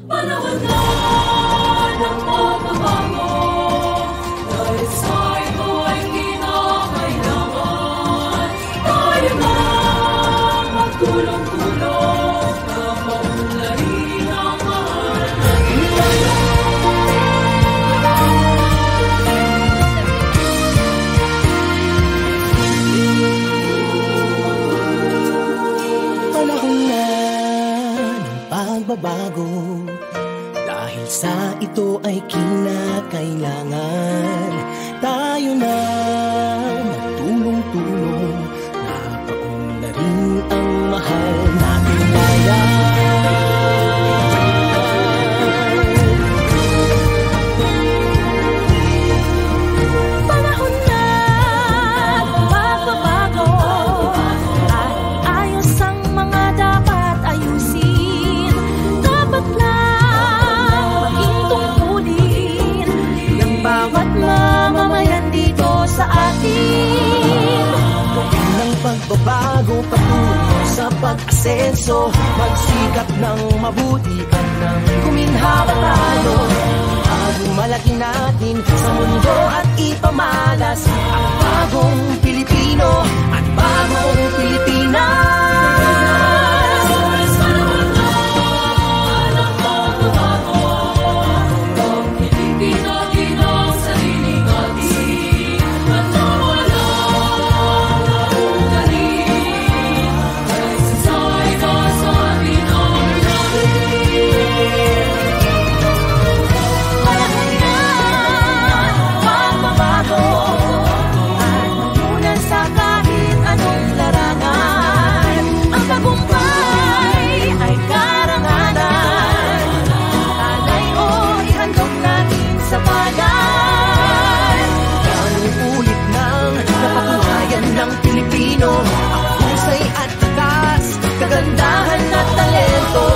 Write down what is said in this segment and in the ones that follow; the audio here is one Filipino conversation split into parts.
Panahon na ng pagbabago, dahil sa ito ay kinakailangan tayo na magtulong-tulong na maunlarin ang mahal na Panahon na ng pagbabago, dahil sa ito ay kinakailangan tayo na magtulong-tulong na paunlarin ang mahal nating bayan. Panahon na ng pagbabago, ay ayos ang mga dapat ayusin. Dapat lang maging tungkulin ng bawat mamamayan dito sa atin. Gawin ng pagbabago patungo sa pag-asenso, magsikap ng mabuti at nang guminhawa tayo. Malaki natin sa mundo at ipamalas ang bagong Pilipino at bagong Pilipinas. panahon na ng pagbabago, ang pilitin natin ang sarili natin at nawala na ugaling, dahil sa iba sa atin ang Panahon na ng pagbabago, at mamunan sa kahit anong larangan. Ang tagumpay ay karangalan. Alay o ihandog natin sa bayan. Ang ulit ng napatunayan ng Pilipino, ang husay at takas, kagandahan at talento,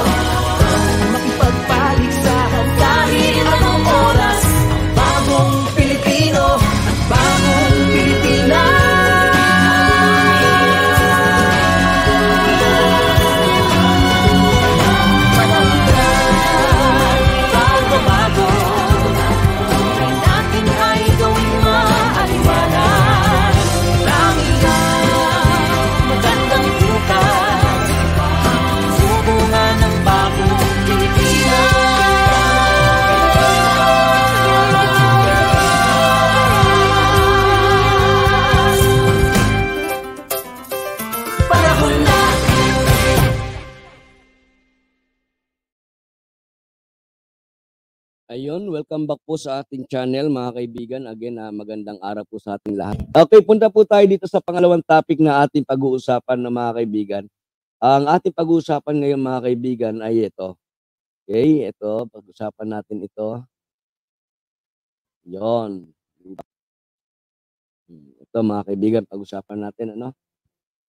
ang makipagpaligsahan kahit anong oras, ang bagong Pilipino at bagong Pilipinas. Panahon na pagbabago, buhay natin ay gawing maaliwalas. Marami ang magandang bukas, subunga ng bagong Pilipinas. Panahon na. Ayun, welcome back po sa ating channel mga kaibigan. Again, magandang araw po sa ating lahat. Okay, punta po tayo dito sa pangalawang topic na ating pag-uusapan na mga kaibigan. Ang ating pag-uusapan ngayon mga kaibigan ay ito. Okay, ito, pag-usapan natin ito. Yon. Ito mga kaibigan, pag-usapan natin ano.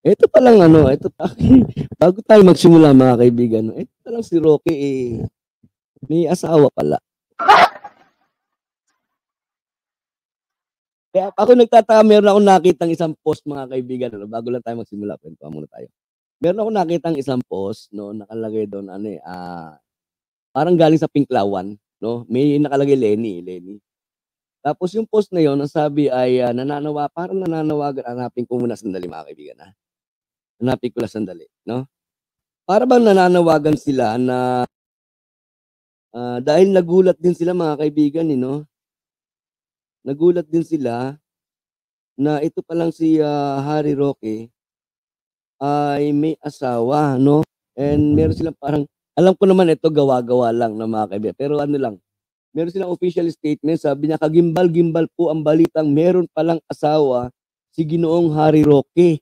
Ito pa lang ano, ito pa. Bago tayo magsimula mga kaibigan, ito pa lang si Rocky may asawa pala. Kaya ako nagtataka, meron akong nakitang isang post mga kaibigan, ano, bago lang tayo magsimula, kwentuhan muna tayo. Meron akong nakitang isang post, no, nakalagay doon, parang galing sa Pinklawan, no, may nakalagay Lenny. Tapos yung post na yon, ang sabi ay parang nananawagan, hanapin ko muna sandali mga kaibigan, ha. Hanapin ko lang sandali, no. Para bang nananawagan sila na dahil nagulat din sila mga kaibigan, no? Nagulat din sila na ito pa lang si Harry Roque ay may asawa, no? And meron silang parang, alam ko naman ito gawa-gawa lang na mga kaibigan, pero ano lang, meron silang official statement, sabi niya, kagimbal-gimbal po ang balitang meron palang asawa si Ginoong Harry Roque.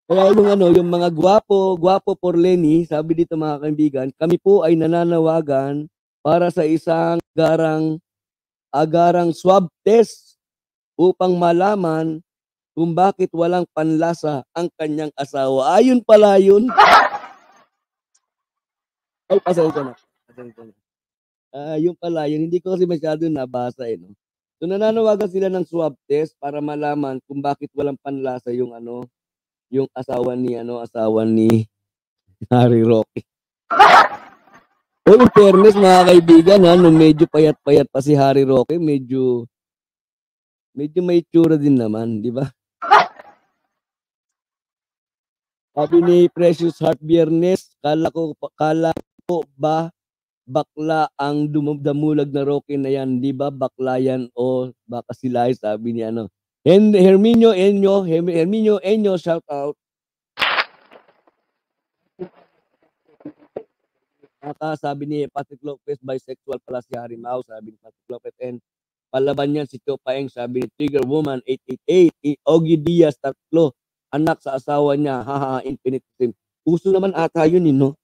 Kaya yung mga gwapo for Lenny, sabi dito mga kaibigan, kami po ay nananawagan para sa isang agarang swab test upang malaman kung bakit walang panlasa ang kanyang asawa. Ayun pala yun. Ay, pasensya na. Yung pala yun, hindi ko kasi masyado nabasa no. So nananawagan sila ng swab test para malaman kung bakit walang panlasa yung asawa ni Harry Roque. O in fairness mga kaibigan ha, nung medyo payat-payat pa si Harry Roque, medyo may itsura din naman, di ba? Sabi ni Precious Heart Biernes, kala ko ba bakla ang damulag na Roque na yan, di ba? Bakla yan o baka sila, sabi ni ano. Herminio Enyo, shout out. Sabi ni Patrick Lopez, bisexual pala si Harry Mau, sabi ni Patrick Lopez, and palaban yan si Tio Paeng, sabi ni Trigger Woman 888, Ogie Diaz, 3, anak sa asawa niya, haha, infinite sim. Uso naman ata yun, no?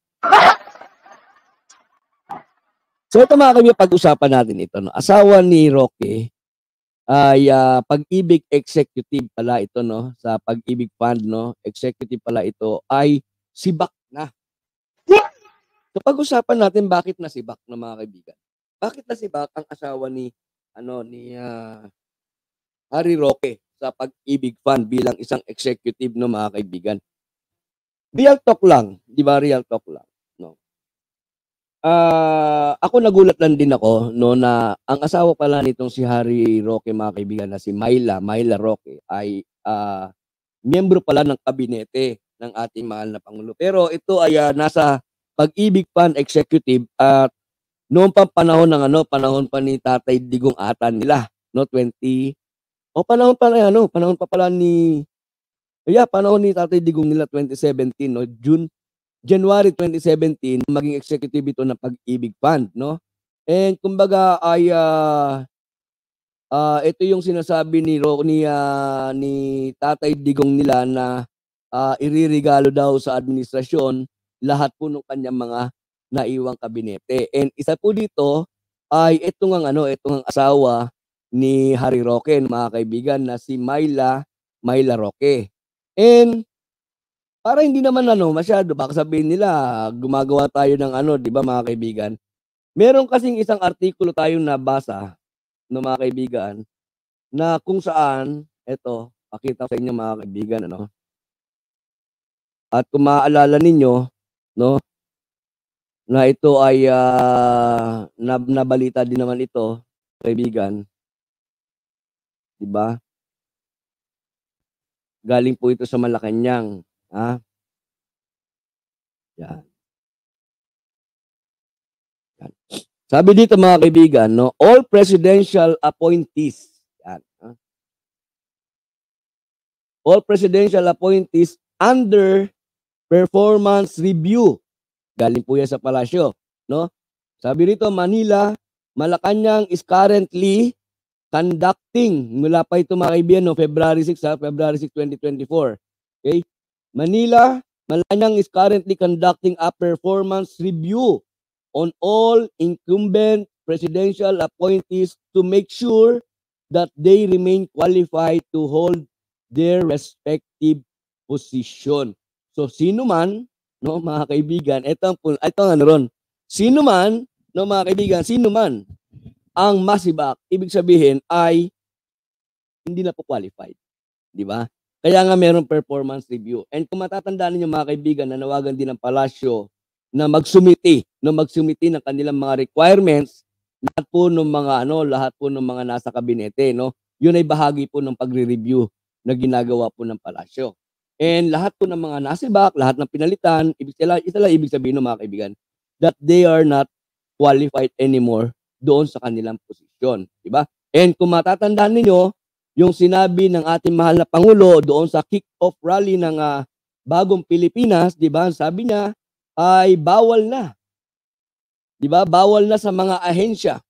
So ito mga kami, pag-usapan natin ito, no? Asawa ni Roque ay Pag-ibig executive pala ito, no? Sa Pag-ibig Fund, no? Executive pala ito ay sibak na. So pag-usapan natin bakit nasibak na mga kaibigan. Bakit nasibak ang asawa ni Harry Roque sa Pag-ibig Fund bilang isang executive, no mga kaibigan. Real talk lang, di ba? Real talk lang, no. Ako nagulat lang din ako no na ang asawa pala nitong si Harry Roque mga kaibigan na si Myla Roque ay miyembro pala ng kabinete ng ating mahal na Pangulo. Pero ito ay nasa Pag-ibig Fund executive at noong pa panahon pa ni Tatay Digong ata nila, no, panahon pa pala ni panahon ni Tatay Digong nila 2017, no, January 2017 maging executive ito ng Pag-ibig Fund, no. And kumbaga ay ito yung sinasabi ni Tatay Digong nila na iririgalo daw sa administrasyon lahat po ng kanyang mga naiwang kabinete. And isa po dito ay itong ang asawa ni Harry Roque, mga kaibigan, na si Myla Roque. And para hindi naman masyado, baka sabihin nila gumagawa tayo ng di ba mga kaibigan? Meron kasing isang artikulo tayong nabasa, no mga kaibigan, na kung saan, eto, pakita ko sa inyo mga kaibigan, At kung maaalala ninyo, no, na ito ay nabalita din naman ito, kaibigan. 'Di ba? Galing po ito sa Malacanang, Yan. Yan. Sabi dito mga kaibigan, no, all presidential appointees, yan, all presidential appointees under performance review. Galing po yan sa palasyo, no? Sabi rito, Malacanang is currently conducting, mula pa ito mga kaibigan, no, February 6, 2024. Okay? Malacanang is currently conducting a performance review on all incumbent presidential appointees to make sure that they remain qualified to hold their respective position. So sino man, no mga kaibigan, sino man, no mga kaibigan, sino man ang masibak, ibig sabihin ay hindi na po qualified, di ba? Kaya nga mayroong performance review. And kung matatandaan niyo mga kaibigan, nanawagan din ng palasyo na magsumiti ng kanilang mga requirements, lahat po ng mga nasa kabinete, no? Yun ay bahagi po ng pagre-review na ginagawa po ng palasyo. And lahat po ng mga nasibak, lahat ng pinalitan, ibig sabihin ng mga kaibigan, that they are not qualified anymore doon sa kanilang posisyon, di ba? And kung matatandaan niyo, yung sinabi ng ating mahal na Pangulo doon sa kick-off rally ng Bagong Pilipinas, di ba? Sabi niya ay bawal na. Di ba? Bawal na sa mga ahensya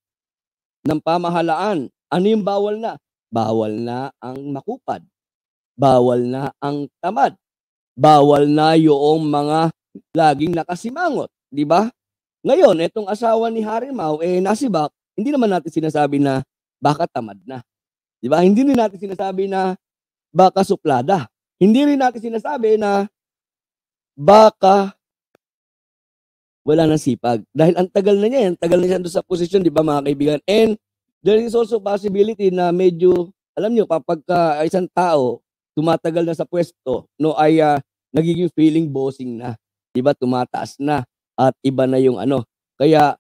ng pamahalaan. Ano yung bawal na? Bawal na ang makupad. Bawal na ang tamad. Bawal na yung mga laging nakasimangot, di ba? Ngayon, itong asawa ni Harry Mau, nasibak, hindi naman natin sinasabi na baka tamad na. Di ba? Hindi rin natin sinasabi na baka suplada. Hindi rin natin sinasabi na baka wala nang sipag. Dahil ang tagal na niya doon sa posisyon, di ba mga kaibigan? And there is also possibility na medyo, alam nyo, kapag isang tao tumatagal na sa pwesto, no, ay nagiging feeling bossing na. 'di ba, tumataas na at iba na yung ano. Kaya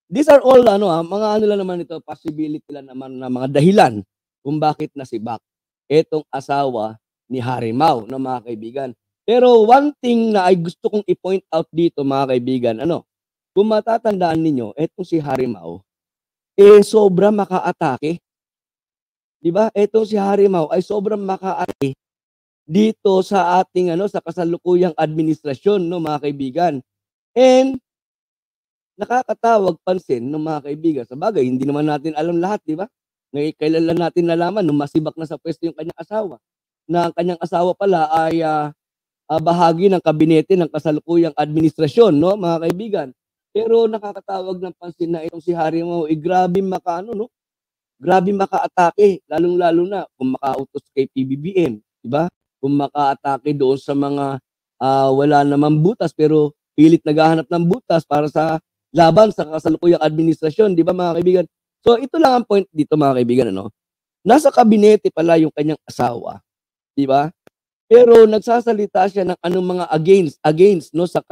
these are all mga ano lang naman ito, possibility lang naman na mga dahilan kung bakit nasibak etong asawa ni Harimau, no, mga kaibigan. Pero one thing na ay gusto kong i-point out dito, mga kaibigan, kung matatandaan ninyo, etong si Harimau, sobrang maka-atake. 'Di ba? Etong si Harimau ay sobrang maka-atake dito sa ating sa kasalukuyang administrasyon, no, mga kaibigan. And nakakatawag pansin ng mga kaibigan. Sabagay, hindi naman natin alam lahat, 'di ba? Ngayon kailan lang natin nalaman nung masibak na sa pwesto yung kanyang asawa, na ang kanyang asawa pala ay bahagi ng kabinete ng kasalukuyang administrasyon, no, mga kaibigan. Pero nakakatawag ng pansin na itong si Harimau, grabe grabe maka-atake, lalong-lalo na kung makautos kay PBBM, 'di ba? Kung maka-atake doon sa mga wala namang butas pero pilit naghahanap ng butas para sa laban sa kasalukuyang administrasyon, 'di ba, mga kaibigan? So ito lang ang point dito, mga kaibigan, nasa kabinete pala yung kanyang asawa, 'di ba? Pero nagsasalita siya ng anong mga against no sa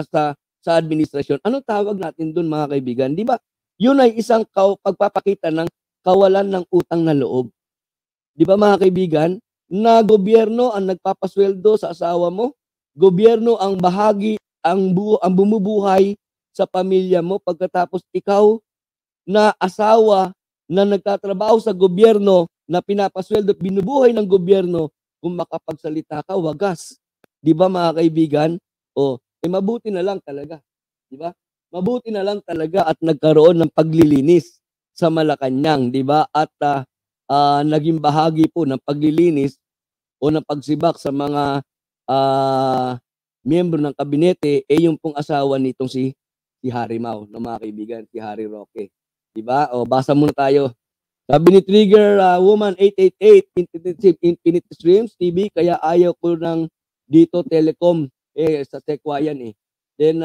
administrasyon. Anong tawag natin doon, mga kaibigan? 'Di ba? Yun ay isang pagpapakita ng kawalan ng utang na loob. 'Di ba, mga kaibigan? Na gobyerno ang nagpapasweldo sa asawa mo, gobyerno ang bahagi ang bumubuhay sa pamilya mo, pagkatapos ikaw na asawa na nagtatrabaho sa gobyerno na pinapasweldo at binubuhay ng gobyerno, kung makapagsalita ka, wagas. 'Di ba, mga kaibigan? Mabuti na lang talaga. 'Di ba? Mabuti na lang talaga at nagkaroon ng paglilinis sa Malacanang, 'di ba? At naging bahagi po ng paglilinis o ng pagsibak sa mga miyembro ng kabinete yung pong asawa nitong si Harimau, no, mga kaibigan, si Harry Roque. 'Di ba? Basa muna tayo. Sabi ni Trigger Woman 888, Infinity Streams TV, kaya ayaw ko ng dito Telecom sa Tekwa yan. Then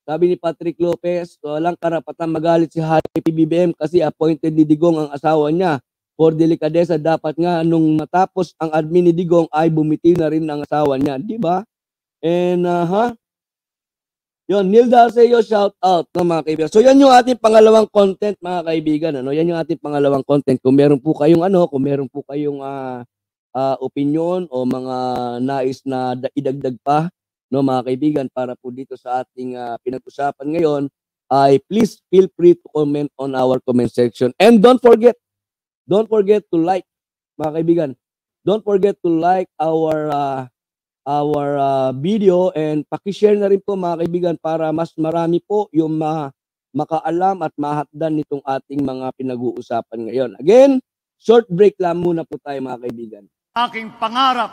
sabi ni Patrick Lopez, walang karapatan magalit si Harry PBBM kasi appointed ni Digong ang asawa niya. For delikadesa, dapat nga nung matapos ang admin ni Digong ay bumitiw na rin ang asawa niya. Di ba? And yun, Nilda Arceo, shout out, no, mga kaibigan. So yan yung ating pangalawang content, mga kaibigan. Yan yung ating pangalawang content. Kung meron po kayong opinion o mga nais na idagdag pa, no, mga kaibigan, para po dito sa ating pinag-usapan ngayon, ay please feel free to comment on our comment section. And don't forget to like, mga kaibigan. Don't forget to like our video and paki-share na rin po, mga kaibigan, para mas marami po yung makaalam at mahatdan nitong ating mga pinag-uusapan ngayon. Again, short break lang muna po tayo, mga kaibigan. Aking pangarap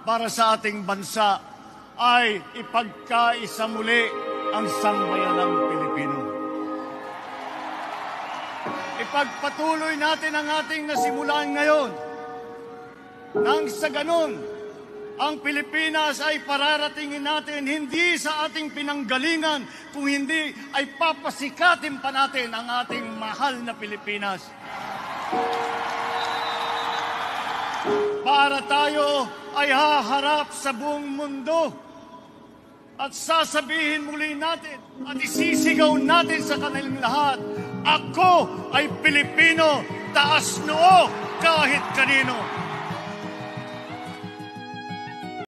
para sa ating bansa ay ipagkaisa muli ang sambayanang Pilipino. Ipagpatuloy natin ang ating nasimulan ngayon. Nang sa ganun, ang Pilipinas ay pararatingin natin hindi sa ating pinanggalingan, kung hindi ay papasikatin pa natin ang ating mahal na Pilipinas. Para tayo ay haharap sa buong mundo at sasabihin muli natin at isisigaw natin sa kanilang lahat, ako ay Pilipino, taas noo kahit kanino.